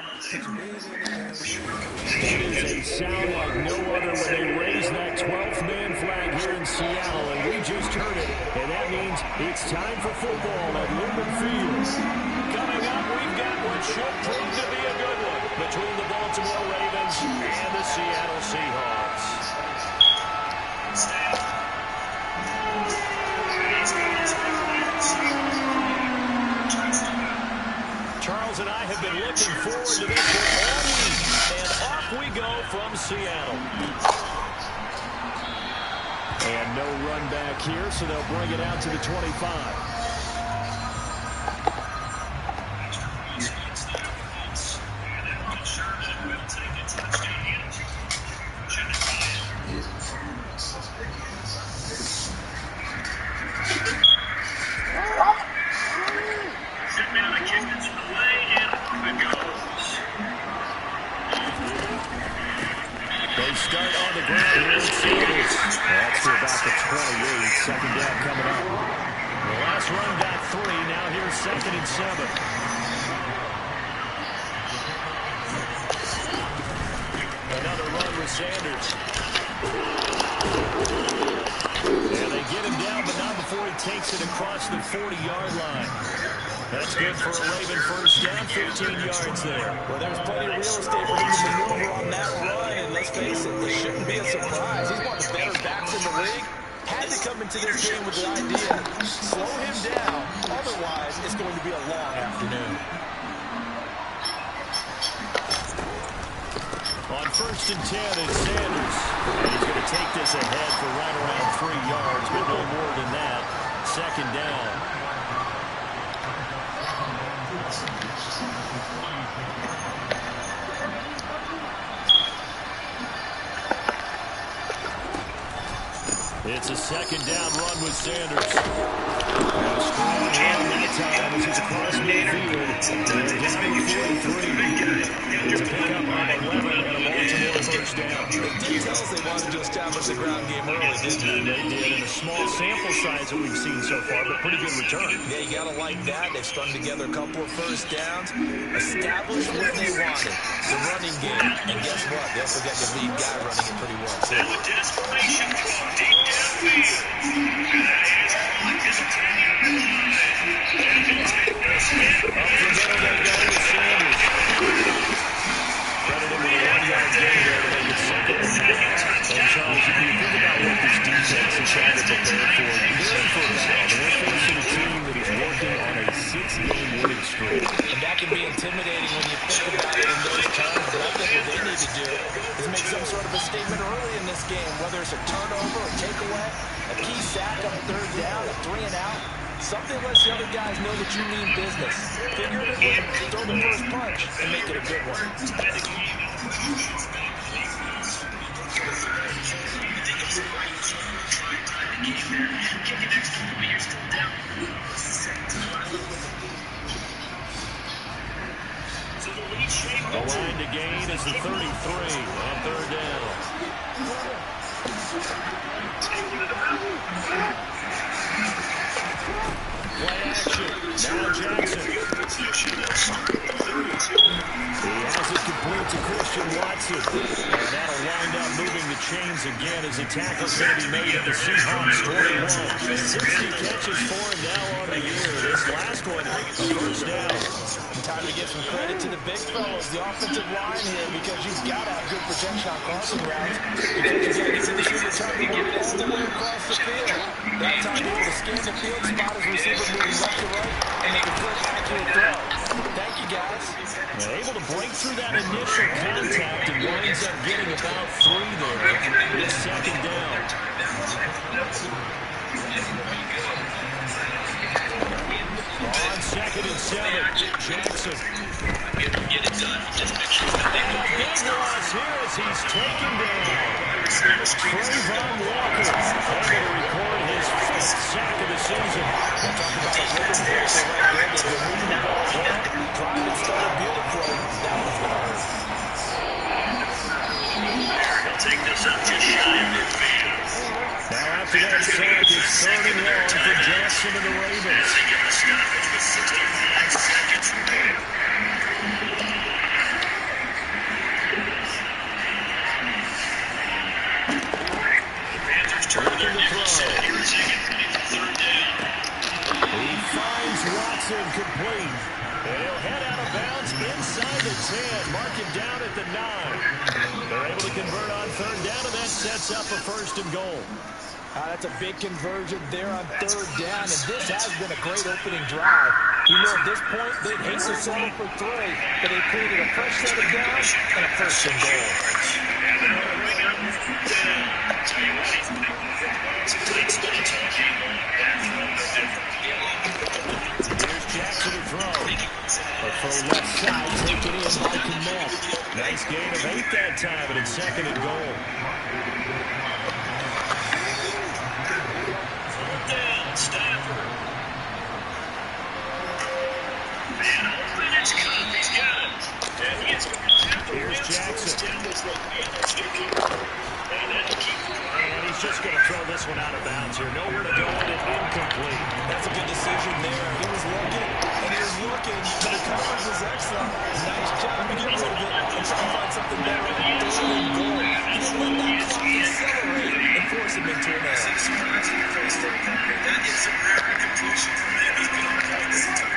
It is a sound like no other when they raise that 12th man flag here in Seattle, and we just heard it, and that means it's time for football at Lumen Field. Coming up, we've got what should prove to be a good one between the Baltimore Ravens and the Seattle Seahawks. Charles and I have been looking forward to this one all week, and off we go from Seattle. And no run back here, so they'll bring it out to the 25. They start on the ground here in Sanders. That's to about the 28. Second down coming up. The last run got 3. Now here's 2nd and 7. Another run with Sanders. And they get him down, but not before he takes it across the 40-yard line. That's good for a Raven first down, 15 yards there. Well, there's plenty of real estate for him to maneuver on that run, and let's face it, this shouldn't be a surprise. He's one of the better backs in the league. Had to come into this game with the idea, slow him down, otherwise it's going to be a long afternoon. On 1st and 10, it's Sanders. And he's going to take this ahead for right around 3 yards, but no more than that. 2nd down. It's a 2nd down run with Sanders. And a strong run that time as he's across midfield. And they're down to 43. It's a pickup on 11 and a Baltimore first down. They did tell us they wanted to establish the ground game early, didn't they? They did, in a small sample size that we've seen so far, but pretty good return. Yeah, you got to like that. They've strung together a couple of first downs, established what they wanted, the running game. And guess what? They also got the lead guy running it pretty well, too. With desperation from deep downfield. And that is on his 10-yard line. And he'll take this hit. Up the middle, they go to Sanders. Credit him with a 1-yard gain there to make it 2nd and 9. And Charles, if you think about what this defense is trying to prepare for, they're in for a battle. They're facing a team that is working on a 6-game winning streak. And that can be intimidating when you think about it in those terms. But I think what they need to do is make some sort of a statement early in this game, whether it's a turnover, a takeaway, a key sack on 3rd down, a 3 and out. Something lets the other guys know that you mean business. Figuratively, throw the first punch and make it a good one. The line to gain is the 33 on 3rd down. Play action. Now Jackson. He has it complete to Christian Watson. And that'll wind up moving the chains again as the tackle's going to be made at the Seahawks 21. 60 catches for him now on the year. This last one, a first down. Time to give some credit to the big fellas, the offensive line here, because you've got to have good protection on crossing routes. Because you got to get the receiver trying to move all the way across the field. That time able to scan the field, spot his receiver moving left to right, and make a quick, accurate throw. Thank you, guys. They're able to break through that initial contact and winds up getting about 3 there. This 2nd down. On 2nd and 7, Jackson. Get it done. Just make sure that they And a big loss here as he's taken down. Trayvon Walker able to record his 5th sack of the season. We're talking about a rhythm breaker right there. They've been moving the ball well. Drive and started beautifully. That was going to hurt. They'll take this up just shy of midfield. Now after that sack, it's 3rd and long for Jackson and the Ravens. They get the stoppage with 65 seconds remaining. 10. Mark him down at the 9. They're able to convert on third down, and that sets up a first and goal. That's a big conversion there on third down, and this has been a great opening drive. You know, at this point, they'd hate to settle for 3, but they created a fresh set of downs and a first and goal. Here's Jackson to throw. A throw left side, taken in by Kmet. Nice gain of 8 that time, and it's second and goal. Stafford. Man open, it's Cup. He's got him. And he is going to have to Here's Jackson. And he's just going to throw this one out of bounds here. Nowhere to go with it, incomplete. That's a good decision there. He was looking, but the coverage was excellent. Nice job to get rid of it and try to find something better on third and goal. He didn't let that clock accelerate and force him into an error.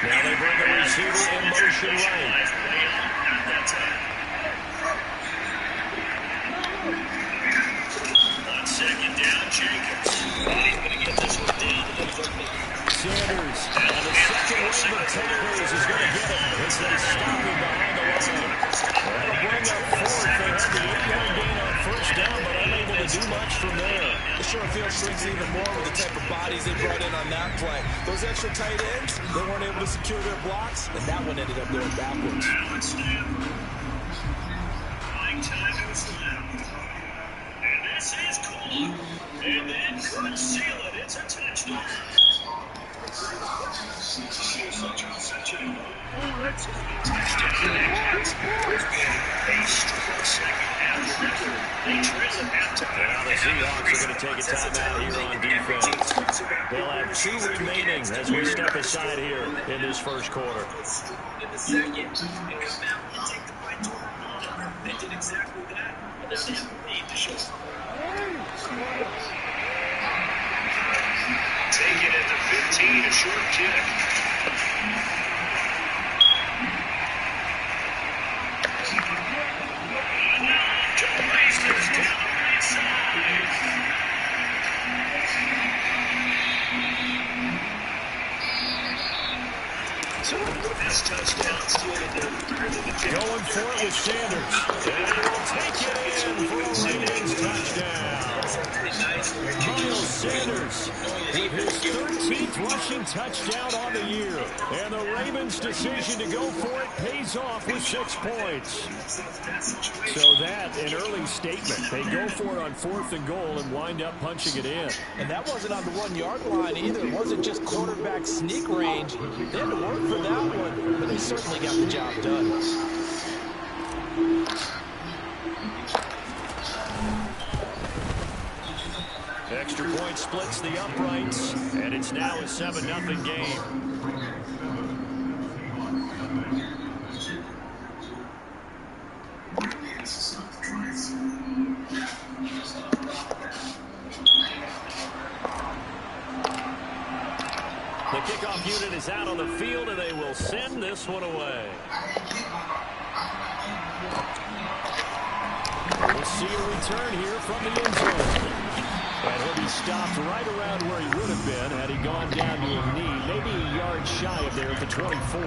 Now they bring the receiver in motion right. On second down, Jacobs. He's going to get this one down. Sanders on the second wave of tackles is going to get him as they stop him behind the line. That'll bring up fourth. They had the 8-yard gain on first down, but unable to do much from there. The short field shrinks even more with the type of bodies they brought in on that play. Those extra tight ends, they weren't able to secure their blocks, and that one ended up going backwards. Flying time to snap. And this is cool. And then could seal it. It's a touchdown. Now the Seahawks are going to take a timeout here on defense. They'll have 2 remaining as we step aside here in this first quarter. In the second, and come out and take the fight to the They did exactly that, and now they have a need to show. Take it at the 15, a short kick. Going for it with Sanders. And he will take it in for a Ravens touchdown. Miles Sanders with his 13th rushing touchdown on the year. And the Ravens' decision to go for it pays off with 6 points. So that, an early statement. They go for it on 4th and goal and wind up punching it in. And that wasn't on the 1-yard line either. It wasn't just quarterback sneak range. They had to work for that one, but they certainly got the job done. Extra point splits the uprights, and it's now a 7-0 game. The kickoff unit is out on the field, and they will send this one away. We'll see a return here from the end zone. And he'll be stopped right around where he would have been had he gone down to a knee, maybe a yard shy of there at the 24.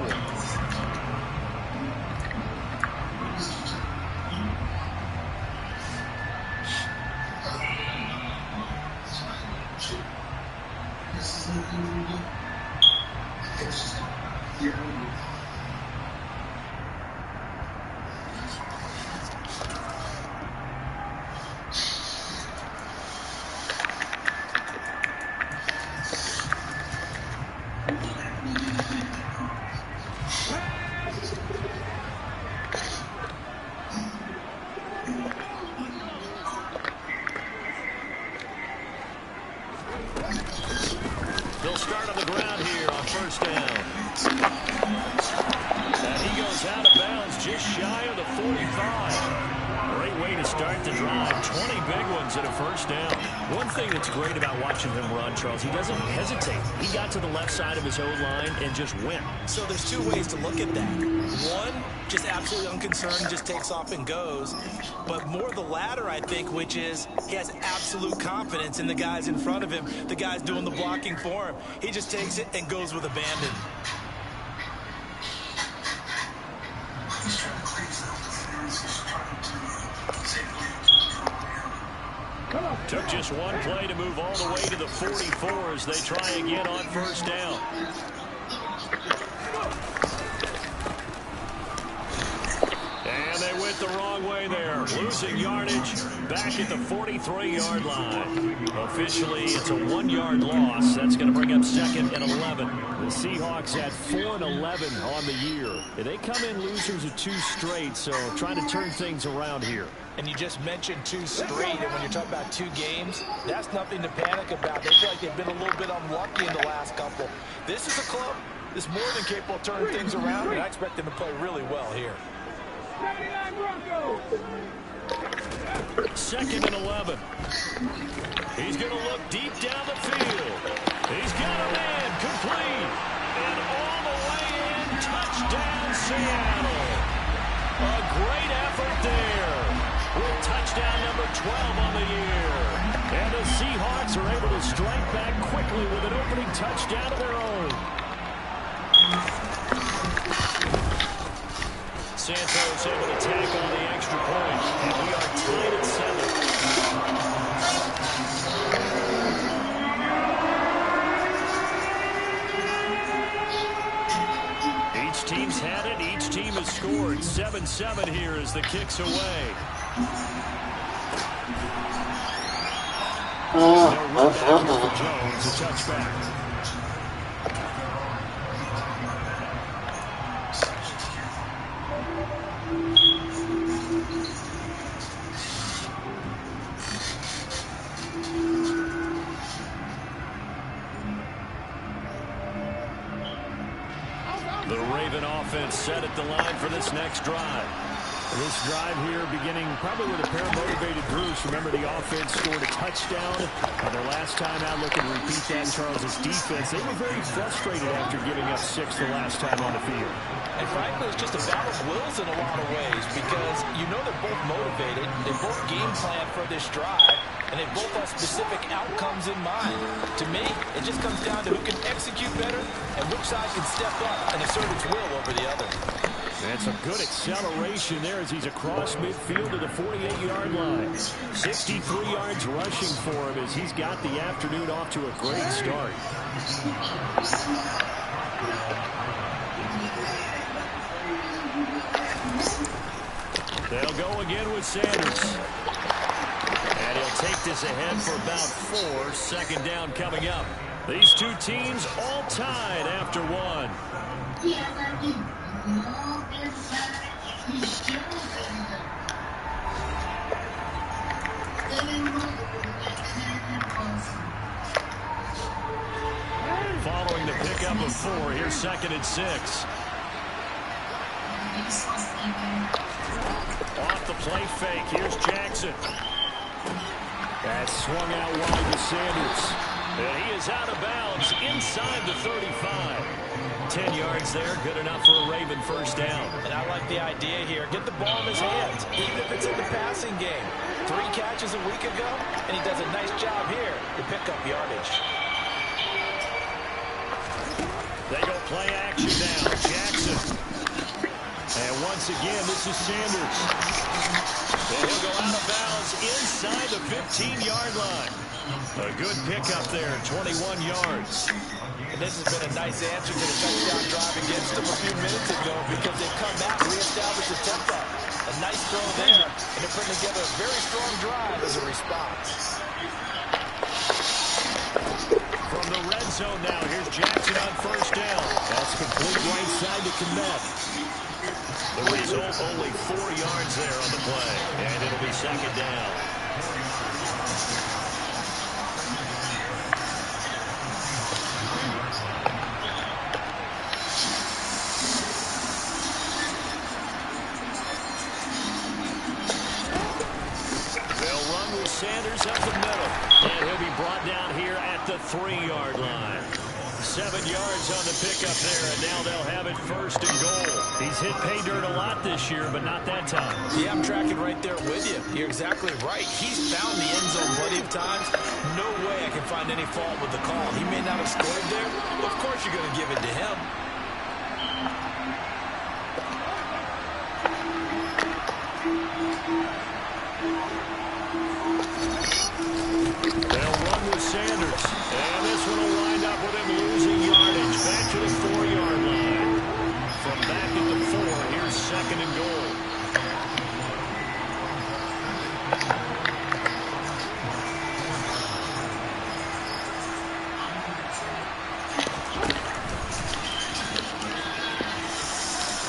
They'll start on the ground here on first down. And he goes out of bounds just shy of the 45. Great way to start the drive. 20 big ones at a first down. One thing that's great about watching him run, Charles, he doesn't hesitate. He got to the left side of his O-line and just went. So there's 2 ways to look at that. One, just absolutely unconcerned, just takes off and goes. But more the latter, I think, which is he has absolute confidence in the guys in front of him, the guys doing the blocking for him. He just takes it and goes with abandon. Took just one play to move all the way to the 44 as they try again on first down. And they went the wrong way there. Losing yardage back at the 43-yard line. Officially, it's a 1-yard loss. That's going to bring up 2nd and 11. The Seahawks at 4-11 on the year. They come in losers of 2 straight, so trying to turn things around here. And you just mentioned 2 straight, and when you're talking about 2 games, that's nothing to panic about. They feel like they've been a little bit unlucky in the last couple. This is a club that's more than capable of turning things around, and I expect them to play really well here. 2nd and 11. He's going to look deep down the field. He's got a man complete. And all the way in, touchdown Seattle. A great effort there. With touchdown number 12 on the year. And the Seahawks are able to strike back quickly with an opening touchdown of their own. Santos able to tack on the extra point. And we are tied at 7. Each team's had it. Each team has scored. 7-7 here as the kick's away. No run back here for Jones. A touchback. The Raven offense set at the line for this next drive. This drive here beginning probably with a pair of motivated Bruce. Remember, the offense scored a touchdown their last time out. Looking to repeat that. Charles' defense, they were very frustrated after giving up 6 the last time on the field. And frankly, it's just a battle of wills in a lot of ways because you know they're both motivated. They both game plan for this drive, and they both have specific outcomes in mind. To me, it just comes down to who can execute better and which side can step up and assert its will over the other. That's some good acceleration there as he's across midfield to the 48-yard line. 63 yards rushing for him as he's got the afternoon off to a great start. They'll go again with Sanders. And he'll take this ahead for about 4. 2nd down coming up. These two teams all tied after 1. Following the pickup of 4, here's 2nd and 6. Off the play fake, here's Jackson. That's swung out wide to Sanders. And he is out of bounds inside the 35. 10 yards there, good enough for a Raven first down. And I like the idea here. Get the ball in his hands, even if it's in the passing game. 3 catches a week ago, and he does a nice job here to pick up yardage. They go play action now. Jackson. And once again, this is Sanders. And he'll go out of bounds inside the 15-yard line. A good pickup there, 21 yards. And this has been a nice answer to the touchdown drive against them a few minutes ago because they come back and reestablish the tempo. A nice throw there, and they're putting together a very strong drive as a response. From the red zone now, here's Jackson on first down. That's complete right side to Kmet. The result, only 4 yards there on the play, and it'll be 2nd down. Sanders up the middle, and he'll be brought down here at the 3-yard line. 7 yards on the pickup there, and now they'll have it 1st and goal. He's hit pay dirt a lot this year, but not that time. Yeah, I'm tracking right there with you. You're exactly right. He's found the end zone plenty of times. No way I can find any fault with the call. He may not have scored there, but of course you're going to give it to him. They'll run with Sanders. And this one will wind up with him losing yardage. Back to the 4-yard line. From back at the 4, here's 2nd and goal.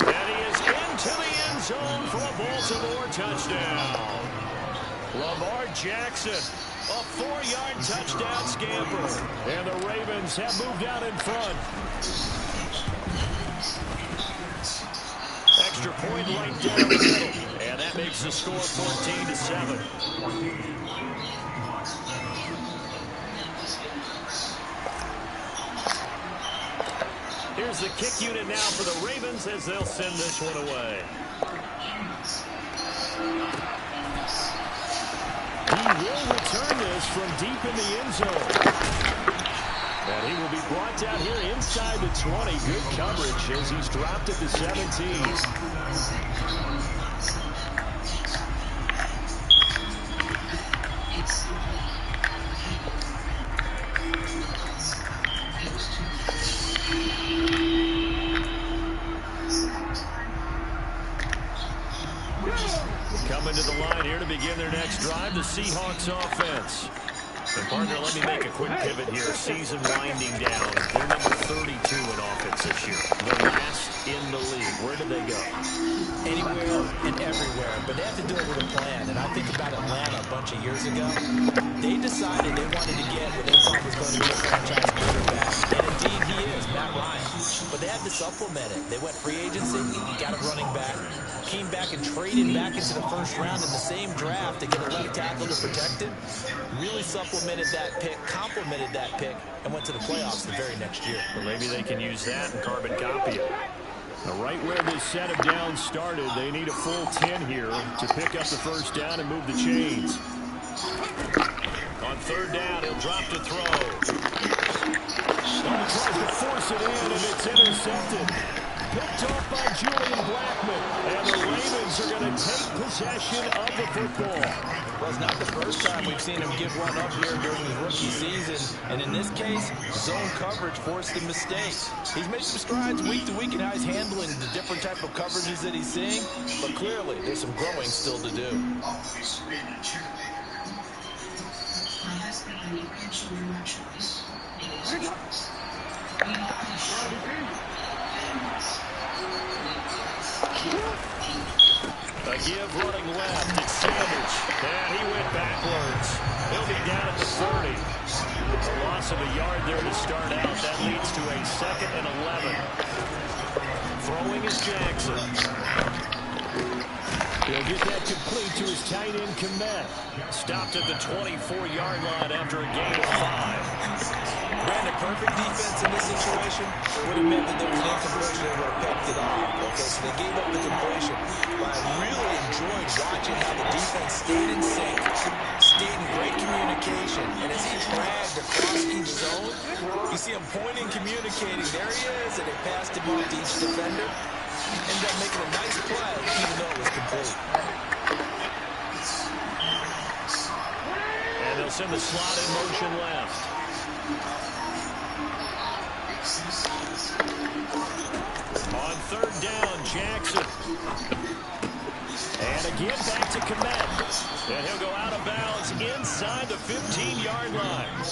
And he is into the end zone for a Baltimore touchdown. Lamar Jackson, a 4-yard touchdown scamper. And the Ravens have moved out in front. Extra point right down the middle. And that makes the score 14-7. Here's the kick unit now for the Ravens as they'll send this one away. He will return this from deep in the end zone. And he will be brought down here inside the 20. Good coverage as he's dropped at the 17. Coming to the line here to begin their next drive, the Seahawks offense. And partner, let me make a quick pivot here. Season winding down. They're number 32 in offense this year. The last in the league. Where do they go? Anywhere and everywhere, but they have to do it with a plan. And I think about Atlanta a bunch of years ago. They decided they wanted to get what they thought was going to be a franchise quarterback. And indeed he is, Matt Ryan. But they had to supplement it. They went free agency, got a running back, came back and traded back into the 1st round in the same draft to get a left tackle to protect him. Really supplemented that pick, complemented that pick, and went to the playoffs the very next year. Well, maybe they can use that and carbon copy it. Now, right where this set of downs started, they need a full 10 here to pick up the 1st down and move the chains. On 3rd down, he'll drop to throw. And he tries to force it in, and it's intercepted. Picked off by Julian Blackman. And the Ravens are going to take possession of the football. Well, it's not the first time we've seen him give one up here during his rookie season. And in this case, zone coverage forced the mistake. He's made some strides week to week in how he's handling the different type of coverages that he's seeing. But clearly, there's some growing still to do. Always been a cheerleader. My husband and me actually my choice. It is a choice. We are sure. A give running left. It's Sanders. And he went backwards. He'll be down at the 30. A loss of a yard there to start out. That leads to a 2nd and 11. Throwing is Jackson. He'll get that complete to his tight end, Komet. Stopped at the 24-yard line after a gain of 5. Brandon, perfect defense in this situation would have meant that there was an incompletion that would have picked it off. Okay, so they gave up the completion. But I really enjoyed watching how the defense stayed in sync, stayed in great communication. And as he dragged across each zone, you see him pointing, communicating. There he is, and they passed him off to each defender. Ended up making a nice play, even though it was complete. And they'll send the slot in motion left. On 3rd down, Jackson. And again back to Komet. And he'll go out of bounds inside the 15-yard line.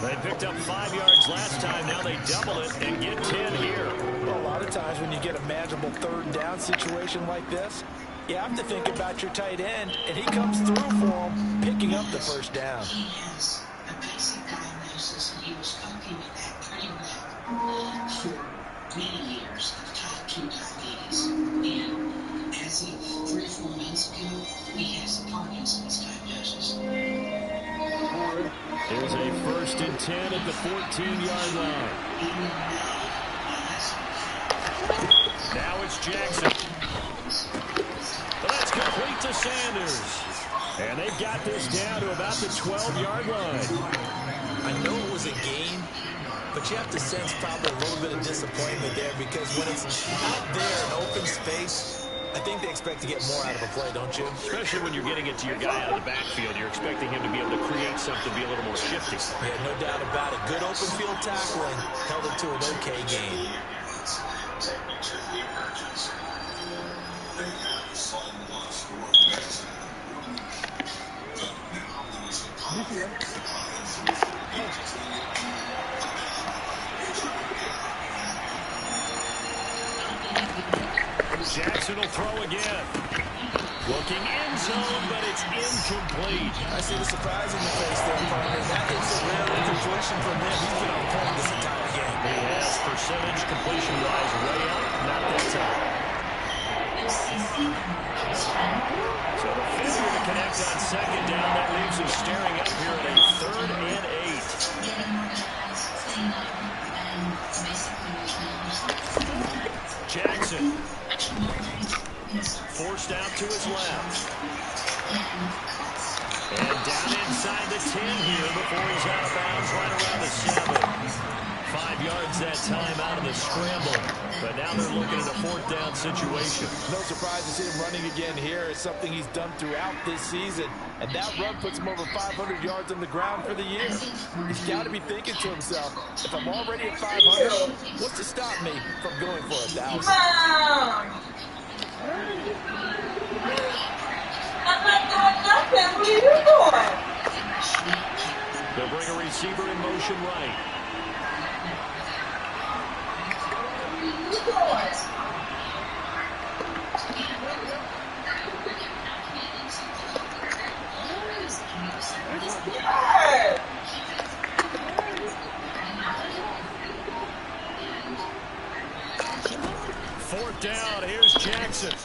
They picked up 5 yards last time. Now they double it and get 10 here. Well, a lot of times when you get a manageable 3rd down situation like this, you have to think about your tight end, and he comes through for him, picking up the 1st down. He has a basic diagnosis, and he was coping with that pretty well for many years of type 2 diabetes. And as of 3 or 4 months ago, he has Parkinson's diagnosis. Here's a 1st and 10 at the 14-yard line. Now it's Jackson. That's complete to Sanders. And they've got this down to about the 12-yard line. I know it was a gain, but you have to sense probably a little bit of disappointment there because when it's out there in open space, I think they expect to get more out of a play, don't you? Especially when you're getting it to your guy out of the backfield. You're expecting him to be able to create something, be a little more shifty. Yeah, no doubt about it. Good open field tackling held it to an okay game. Jackson will throw again. Looking end zone, but it's incomplete. I see the surprise in your face there, partner. That is a rare incompletion from him. He's been on point this entire game. He has percentage completion-wise way up, not that time. So the failure to connect on 2nd down, that leaves us staring up here at a 3rd and 8. Jackson. Forced out to his left. And down inside the 10 here before he's out of bounds right around the 7. 5 yards that time out of the scramble. But now they're looking at a 4th down situation. No surprise to see him running again here. It's something he's done throughout this season. And that run puts him over 500 yards on the ground for the year. He's got to be thinking to himself, if I'm already at 500, what's to stop me from going for 1,000? I'm not doing nothing. What are you doing? They'll bring a receiver in motion right. Fourth down, here's Jackson. And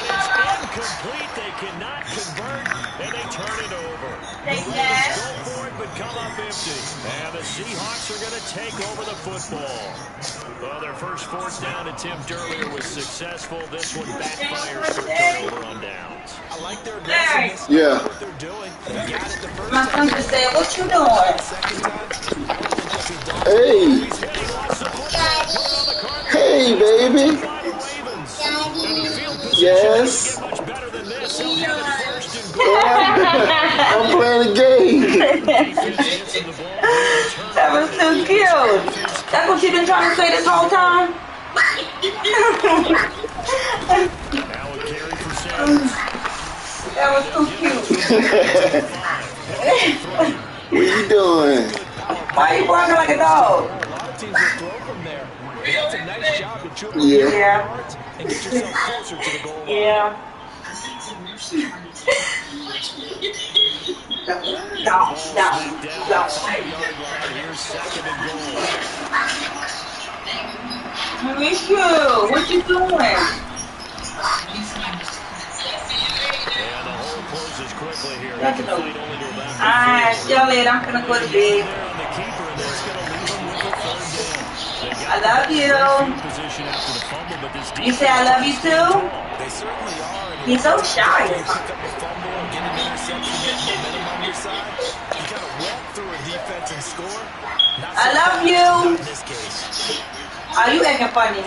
it's incomplete. They cannot convert, and they turn it over. The Ravens go for it, but come up empty. And the Seahawks are going to take over the football. Well, their first 4th down attempt earlier was successful. This one backfires for a turnover on downs. I like their aggressiveness. Yeah. What they're doing. They got it the first My son just said, what you doing? Second time, I don't think they'll be done. Hey. He's hitting lots of football. Put it on the carpet. Hey, baby. By the Ravens. And the field position Yes. doesn't get much better than this. They'll have it 1st and goal. I'm playing a game. That was too cute. That's what you've been trying to say this whole time? Now a carry for Sanders. That was too cute. What you doing? Why are you barking like a dog? A lot of teams will throw from there. But that's a nice job to chip Yeah. yards and get yourself closer to the goal line. Yeah. Don't. Here's 2nd and goal. Miss you. What you doing? And the hole closes quickly here. They That's can no. fight only to about Alright, Shelly, I'm gonna go to bed. there on the keeper, and that's going to leave them with a 3rd down. They got I love the you. field position after the fumble, but this You say I love you too? They certainly are. And He's so shy. you pick up a fumble and get an interception, get momentum on your side. You kind of walk through a defense and score. Not I love you. in this case. Are you acting funny?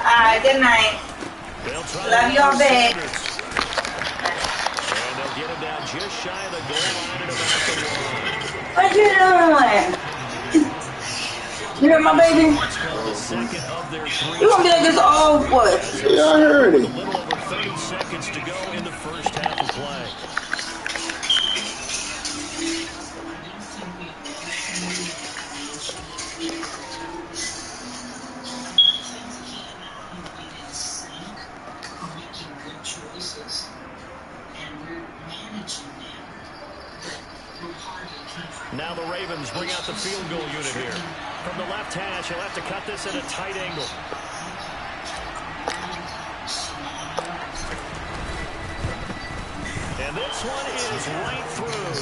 Alright, good night. They'll try Love you all back. And they'll get him down just shy of the goal line at about the 1. What you doing? You heard my baby? The second of their 3. You gonna be like this all what? Yeah, I heard A it. little over 30 seconds to go in the first half of play. Now the Ravens bring out the field goal unit here. From the left hash, he'll have to cut this at a tight angle. this one is right through.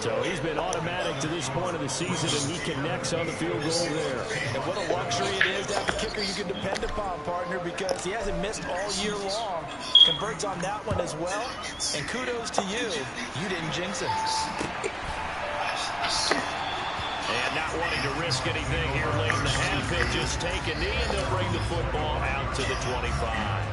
So he's been automatic to this point of the season, and he connects on the field goal there. And what a luxury it is to have a kicker you can depend upon, partner, because he hasn't missed all year long. Converts on that one as well. And kudos to you. You didn't jinx him. And not wanting to risk anything here late in the half, he'll just take a knee, and they'll bring the football out to the 25.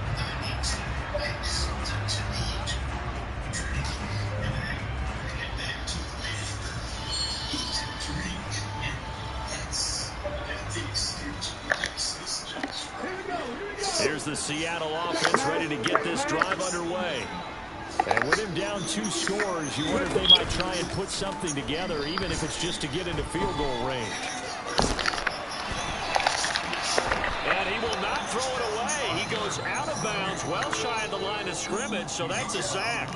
Here's the Seattle offense ready to get this drive underway. And with him down 2 scores, you wonder if they might try and put something together, even if it's just to get into field goal range. And he will not throw it away. He goes out of bounds, well shy of the line of scrimmage, so that's a sack.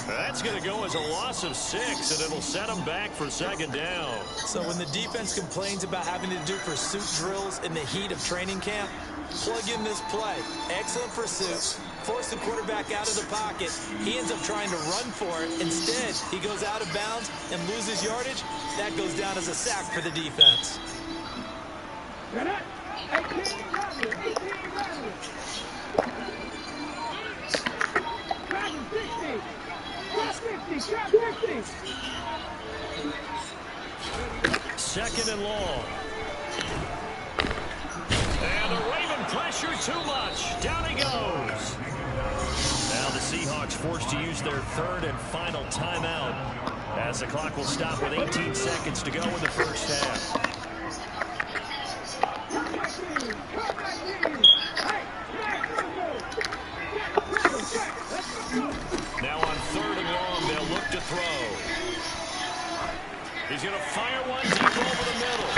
That's going to go as a loss of 6, and it'll set him back for second down. So when the defense complains about having to do pursuit drills in the heat of training camp, plug in this play. Excellent pursuit. Force the quarterback out of the pocket. He ends up trying to run for it. Instead, he goes out of bounds and loses yardage. That goes down as a sack for the defense. Second and long. And the Raven pressure too much. Down he goes. Now the Seahawks forced to use their third and final timeout, as the clock will stop with 18 seconds to go in the first half. Now on third and long, they'll look to throw. He's going to fire one deep over the middle.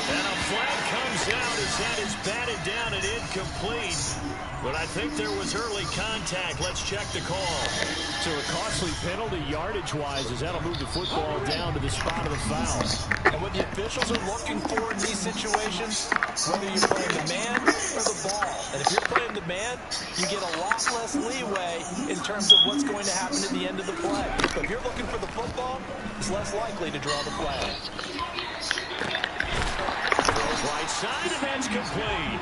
And a flag comes out as that is batted down and incomplete. But I think there was early contact. Let's check the call. So a costly penalty yardage-wise, as that'll move the football down to the spot of the foul. And what the officials are looking for in these situations, whether you're playing the man or the ball. And if you're playing the man, you get a lot less leeway in terms of what's going to happen at the end of the play. But if you're looking for the football, it's less likely to draw the flag. Right side, and that's complete.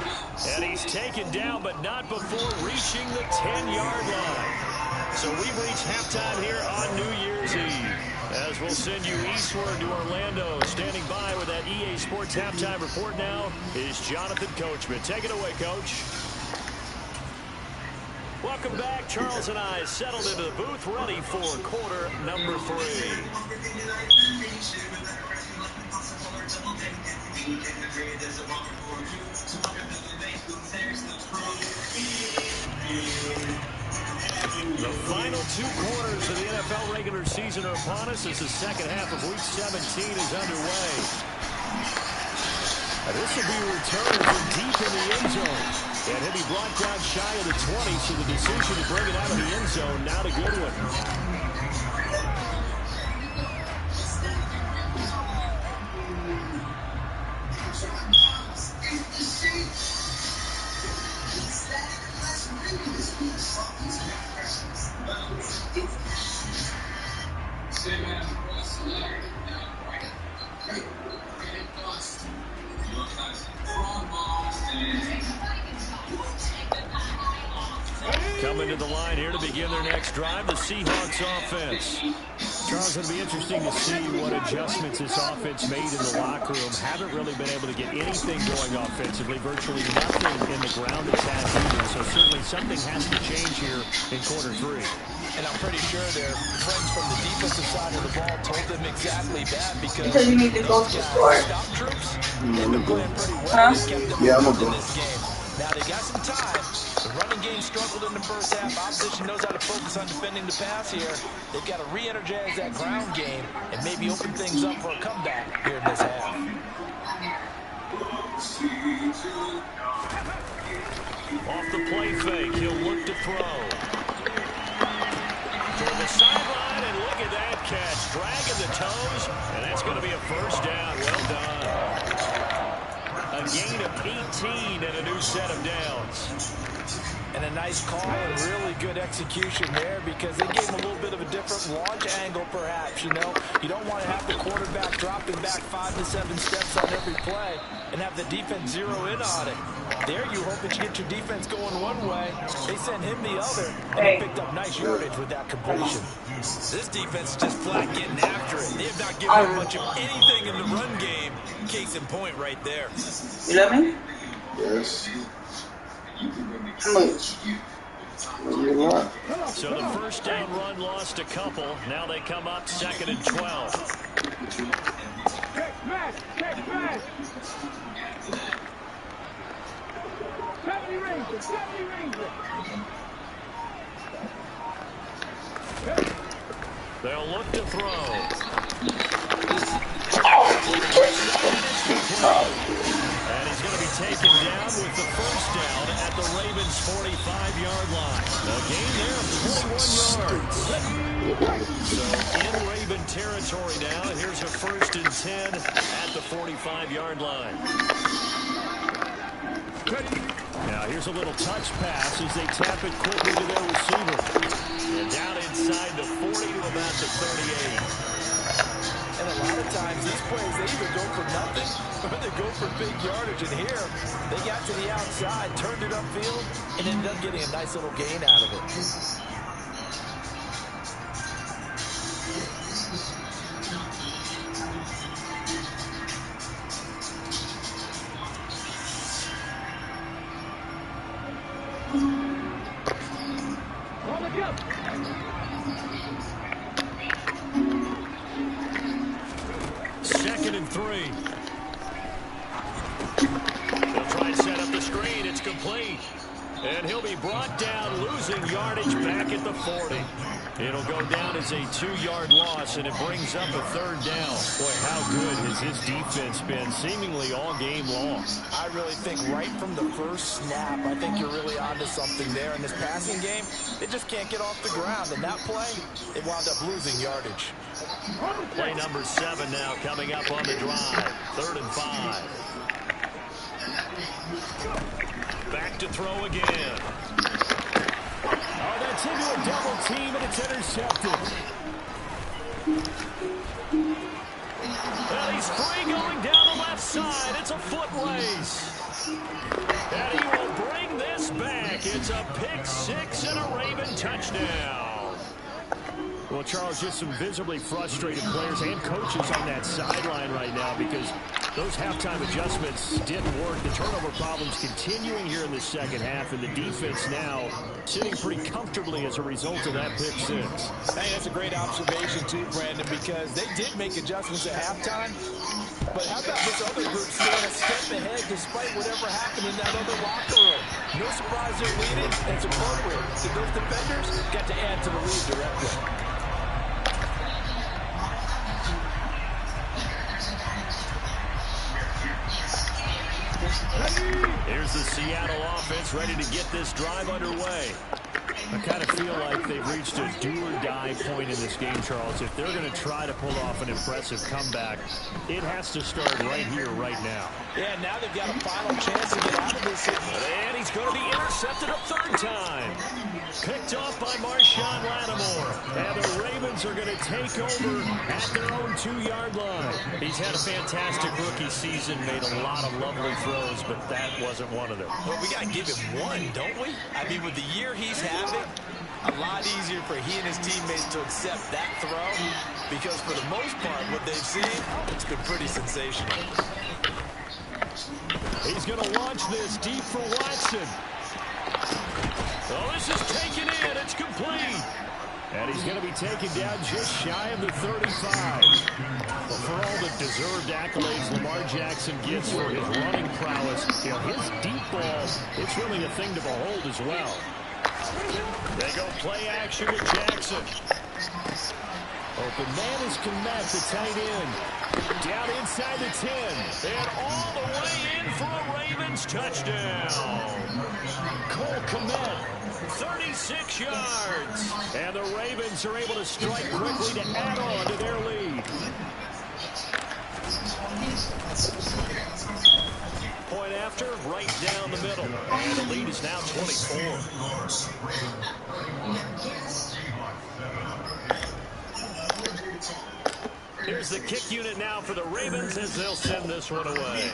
And he's taken down, but not before reaching the 10-yard line. So we've reached halftime here on New Year's Eve, as we'll send you eastward to Orlando. Standing by with that EA Sports halftime report now is Jonathan Coachman. Take it away, Coach. Welcome back. Charles and I settled into the booth, ready for quarter number 3. The final 2 quarters of the NFL regular season are upon us as the second half of Week 17 is underway. And this will be a return from deep in the end zone. And he'll be brought down shy of the 20, so the decision to bring it out of the end zone, not a good one. Coming to the line here to begin their next drive, the Seahawks offense. Charles, it'll be interesting to see what adjustments this offense made in the locker room. Haven't really been able to get anything going offensively, virtually nothing in the ground attack either. So certainly something has to change here in quarter 3. And I'm pretty sure their friends from the defensive side of the ball told them exactly that, because you need to go to the store. stop troops, they've been playing pretty well. They kept them in this game. Now they got some time. The running game struggled in the first half. Opposition knows how to focus on defending the pass here. They've got to re-energize that ground game and maybe open things up for a comeback here in this half. Off the play fake, he'll look to throw. Toward the sideline, and look at that catch. Dragging the toes, and that's going to be a first down. Well done. A gain of 18 and a new set of downs. And a nice call and really good execution there because they gave him a little bit of a different launch angle perhaps, you know. You don't want to have the quarterback dropping back 5 to 7 steps on every play and have the defense zero in on it. There you hope that you get your defense going one way. They sent him the other, and he picked up nice yardage with that completion. This defense is just flat getting after it. They have not given up much of anything in the run game. Case in point right there. You love me? Yes. You're not. So the first down run lost a couple. Now they come up 2nd and 12. They'll look to throw. And he's going to be taken down with the first down at the Ravens' 45-yard line. A gain there of 21 yards. So in Raven territory now, and here's a 1st and 10 at the 45-yard line. Now here's a little touch pass as they tap it quickly to their receiver. And down inside the 40 to about the 38. And a lot of times these plays, they either go for nothing or they go for big yardage. And here, they got to the outside, turned it upfield, and ended up getting a nice little gain out of it. Second and 3. They'll try and set up the screen. It's complete. And he'll be brought down, losing yardage back at the 40. It'll go down as a 2-yard loss, and it brings up a 3rd down. Boy, how good has his defense been seemingly all game long? I really think right from the first snap, I think you're really onto something there. In this passing game, they just can't get off the ground. And that play, they wound up losing yardage. Play number 7 now coming up on the drive. 3rd and 5. Back to throw again. Oh, that's into a double team, and it's intercepted. Well, he's free going down the left side. It's a foot race. And he will bring this back. It's a pick 6 and a Raven touchdown. Well, Charles, just some visibly frustrated players and coaches on that sideline right now because those halftime adjustments didn't work. The turnover problems continuing here in the second half, and the defense now sitting pretty comfortably as a result of that pick 6. Hey, that's a great observation, too, Brandon, because they did make adjustments at halftime. But how about this other group staying a step ahead despite whatever happened in that other locker room? No surprise they're leading. It's appropriate. So those defenders got to add to the lead directly. Here's the Seattle offense ready to get this drive underway. I kind of feel like they've reached a do-or-die point in this game, Charles. If they're going to try to pull off an impressive comeback, it has to start right here, right now. Yeah, now they've got a final chance to get out of this. And he's going to be intercepted a 3rd time. Picked off by Marshawn Lattimore. And the Ravens are going to take over at their own 2-yard line. He's had a fantastic rookie season, made a lot of lovely throws, but that wasn't one of them. Well, we got to give him one, don't we? I mean, with the year he's having, a lot easier for he and his teammates to accept that throw because for the most part, what they've seen, it's been pretty sensational. He's going to launch this deep for Watson. Oh, this is taken in. It's complete. And he's going to be taken down just shy of the 35. But for all the deserved accolades Lamar Jackson gets for his running prowess, you know, his deep ball, it's really a thing to behold as well. They go play action with Jackson. Open man is Komet, the tight end. Down inside the 10. And all the way in for a Ravens touchdown. Cole Komet, 36 yards. And the Ravens are able to strike quickly to add on to their lead. Point after monster right down the middle. And the lead is now 24. Here's the kick unit now for the Ravens as they'll send this one away.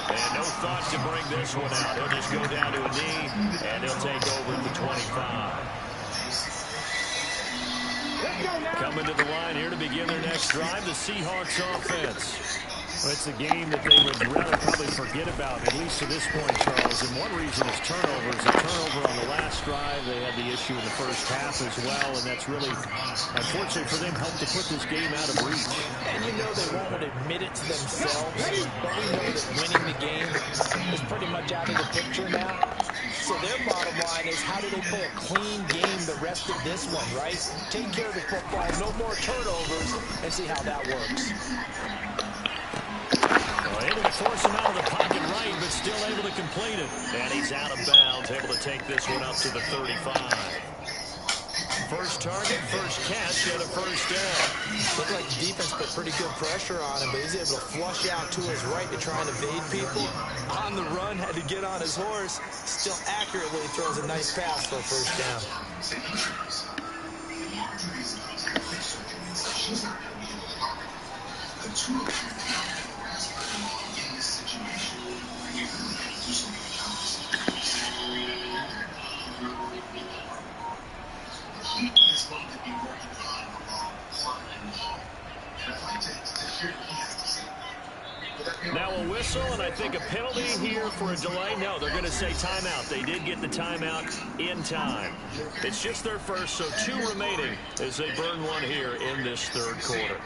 And no thought to bring this one out. He'll just go down to a knee, and he'll take over at the 25. Coming to the line here to begin their next drive, the Seahawks offense. Well, it's a game that they would rather probably forget about, at least to this point, Charles. And one reason is turnovers. A turnover on the last drive. They had the issue in the first half as well, and that's really, unfortunately for them, helped to put this game out of reach. And you know they won't admit it to themselves, but we know that winning the game is pretty much out of the picture now. So their bottom line is, how do they play a clean game the rest of this one, right? Take care of the football, no more turnovers, and see how that works. Able to force him out of the pocket right, but still able to complete it. And he's out of bounds, able to take this one up to the 35. First target, first catch, and a first down. Looked like the defense put pretty good pressure on him, but he's able to flush out to his right to try and evade people. On the run, had to get on his horse. Still accurately throws a nice pass for a first down. Now a whistle, and I think a penalty here for a delay. No, they're going to say timeout. They did get the timeout in time. It's just their first, so 2 remaining as they burn one here in this third quarter.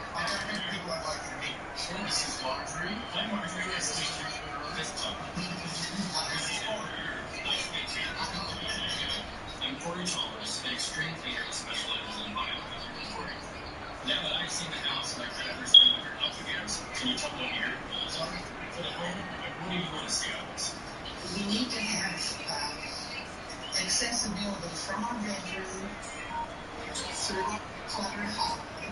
Now that I've seen the house and I've had everything you're up against, can you tell me what your goals are for the home? What do you want to see out of this? We need to have accessibility from our bedroom through the cluttered hallway,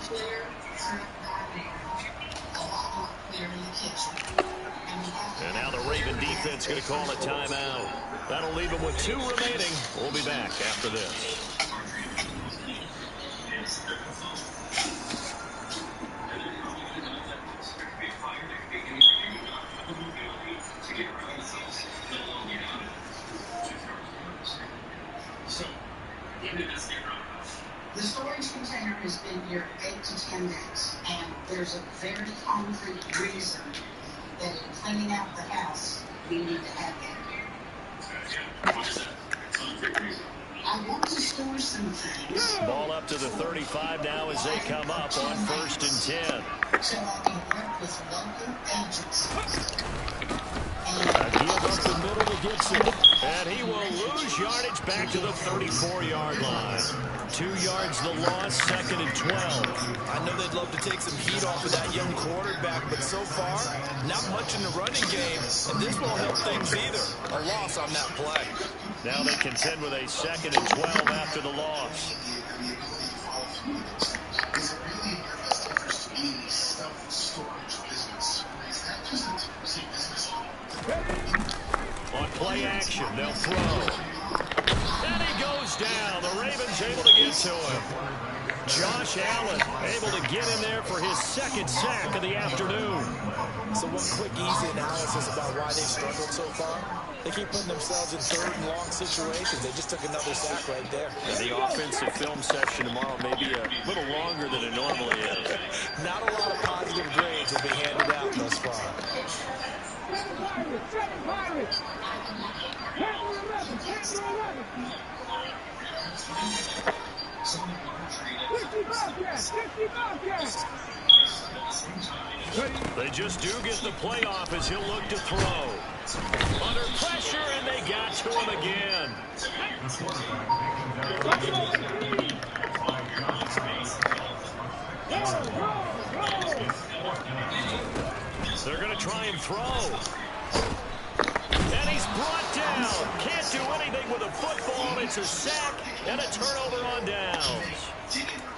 clear through the dining room, a lot more clear in the kitchen. And now the Raven defense going to call a timeout. That'll leave them with 2 remaining. We'll be back after this. The storage container has been here 8 to 10 days, and there's a very concrete reason that in cleaning out the house, we need to have that. What is that concrete reason? I want to store some things. Ball up to the 35 now as they come up on 1st and 10. So I can work with local agencies. A give up the middle to Gibson. And he will lose yardage back to the 34-yard line. 2 yards the loss, 2nd and 12. I know they'd love to take some heat off of that young quarterback, but so far, not much in the running game, and this won't help things either. A loss on that play. Now they contend with a 2nd and 12 after the loss. On play action, they'll throw. And he goes down. The Ravens able to get to him. Josh Allen able to get in there for his 2nd sack of the afternoon. So one quick, easy analysis about why they've struggled so far. They keep putting themselves in 3rd and long situations. They just took another sack right there. And the offensive film session tomorrow may be a little longer than it normally is. Not a lot of positive grades will be handed out thus far. They just do get the playoff as he'll look to throw. Under pressure, and they got to him again. They're going to try and throw. And he's brought down. Can't do anything with a football. It's a sack and a turnover on downs.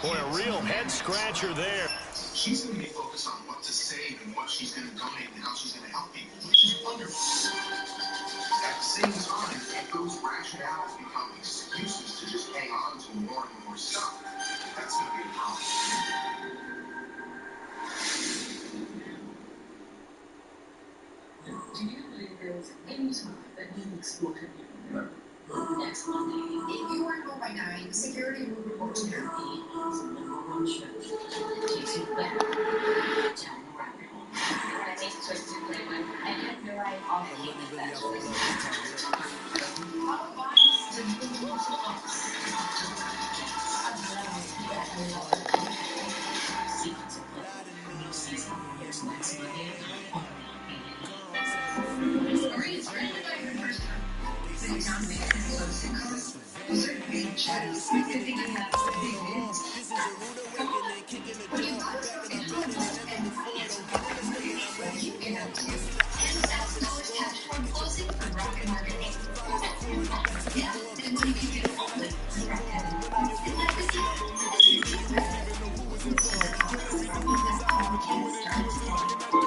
Boy, a real head-scratcher there. She's going to be focused on what to save and what she's going to donate and how she's going to help people, which is wonderful. At the same time, if those rationales become excuses to just hang on to more and more stuff, that's going to be a problem. Do you believe there was any time that he exploited you? Next Monday, if you aren't home by 9, security will report to you. He is the number one show. Takes you back down the rabbit hole. When I make twisted play one, I had no right off of How about to do Secrets of Play. New season. It's next Monday on Marines, everybody the first time. Sitting down to make an episode of sitcoms. Certain big chats. I think I have big wins. Come on. What do you got? And how much? And finance. Well, you can have $10,000 cash for closing on Rocket Marketing. Yeah, and when you can get all of it on Rocket. And like this year, that's the new Rocket. So, Rocket.com can start today.